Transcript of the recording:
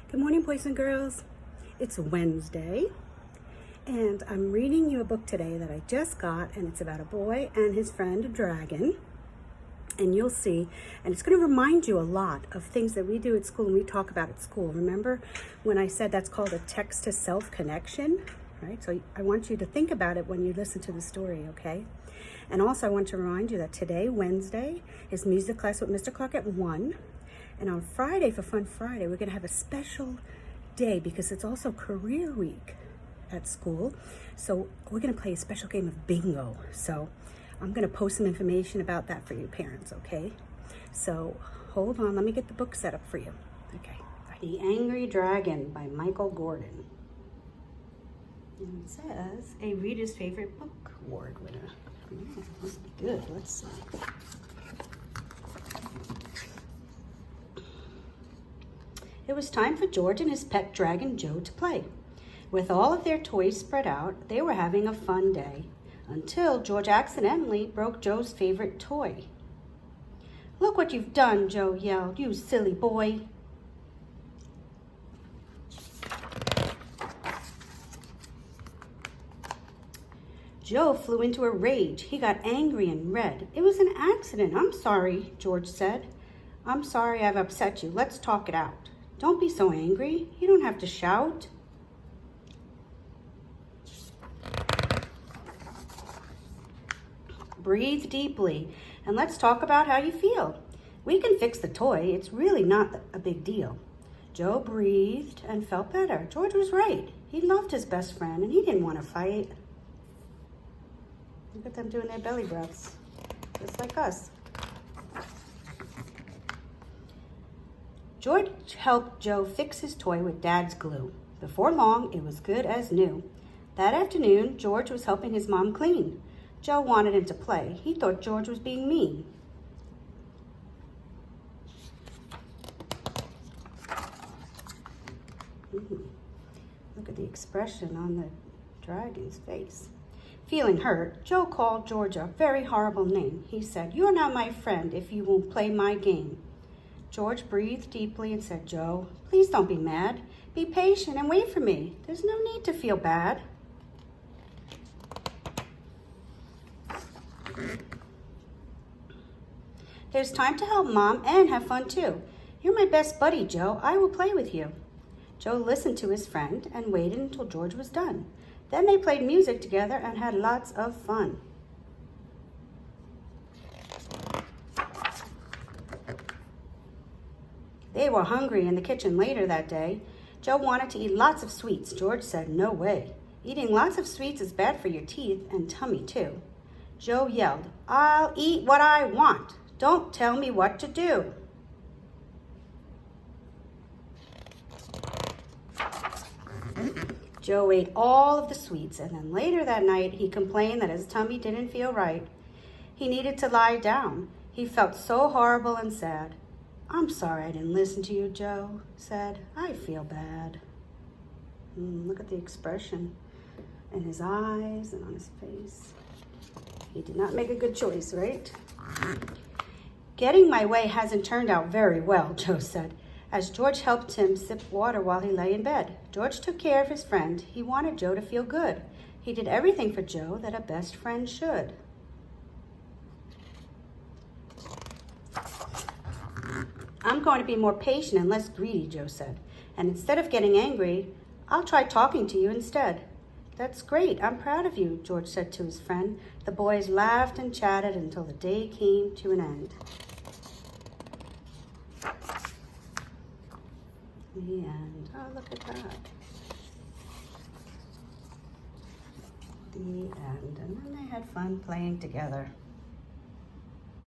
Good morning, boys and girls. It's Wednesday, and I'm reading you a book today that I just got, and it's about a boy and his friend, a dragon. And you'll see, and it's going to remind you a lot of things that we do at school and we talk about at school. Remember when I said that's called a text-to-self connection, right? So I want you to think about it when you listen to the story, okay? And also I want to remind you that today, Wednesday, is music class with Mr. Clark at 1. And on Friday, for Fun Friday, we're going to have a special day because it's also career week at school. So we're going to play a special game of bingo. So I'm going to post some information about that for you parents, okay? So hold on, let me get the book set up for you. Okay. The Angry Dragon by Michael Gordon. And it says, a Reader's Favorite Book Award winner. Must be good, let's see. It was time for George and his pet dragon Joe to play. With all of their toys spread out, they were having a fun day, until George accidentally broke Joe's favorite toy. "Look what you've done," Joe yelled, "you silly boy." Joe flew into a rage. He got angry and red. "It was an accident. I'm sorry," George said. "I'm sorry I've upset you. Let's talk it out." "Don't be so angry. You don't have to shout." "Breathe deeply and let's talk about how you feel. We can fix the toy. It's really not a big deal." Joe breathed and felt better. George was right. He loved his best friend and he didn't want to fight. Look at them doing their belly breaths, just like us. George helped Joe fix his toy with Dad's glue. Before long, it was good as new. That afternoon, George was helping his mom clean. Joe wanted him to play. He thought George was being mean. Look at the expression on the dragon's face. Feeling hurt, Joe called George a very horrible name. He said, "You're not my friend if you won't play my game." George breathed deeply and said, "Joe, please don't be mad. Be patient and wait for me. There's no need to feel bad." "There's time to help Mom and have fun too. You're my best buddy, Joe. I will play with you." Joe listened to his friend and waited until George was done. Then they played music together and had lots of fun. They were hungry in the kitchen later that day. Joe wanted to eat lots of sweets. George said, "No way. Eating lots of sweets is bad for your teeth and tummy too." Joe yelled, "I'll eat what I want. Don't tell me what to do." Joe ate all of the sweets, and then later that night he complained that his tummy didn't feel right. He needed to lie down. He felt so horrible and sad. "I'm sorry I didn't listen to you," Joe said. "I feel bad." Look at the expression in his eyes and on his face. He did not make a good choice, right? "Getting my way hasn't turned out very well," Joe said, as George helped him sip water while he lay in bed. George took care of his friend. He wanted Joe to feel good. He did everything for Joe that a best friend should. "I'm going to be more patient and less greedy," Joe said. "And instead of getting angry, I'll try talking to you instead." "That's great. I'm proud of you," George said to his friend. The boys laughed and chatted until the day came to an end. The end. Oh, look at that. The end. And then they had fun playing together.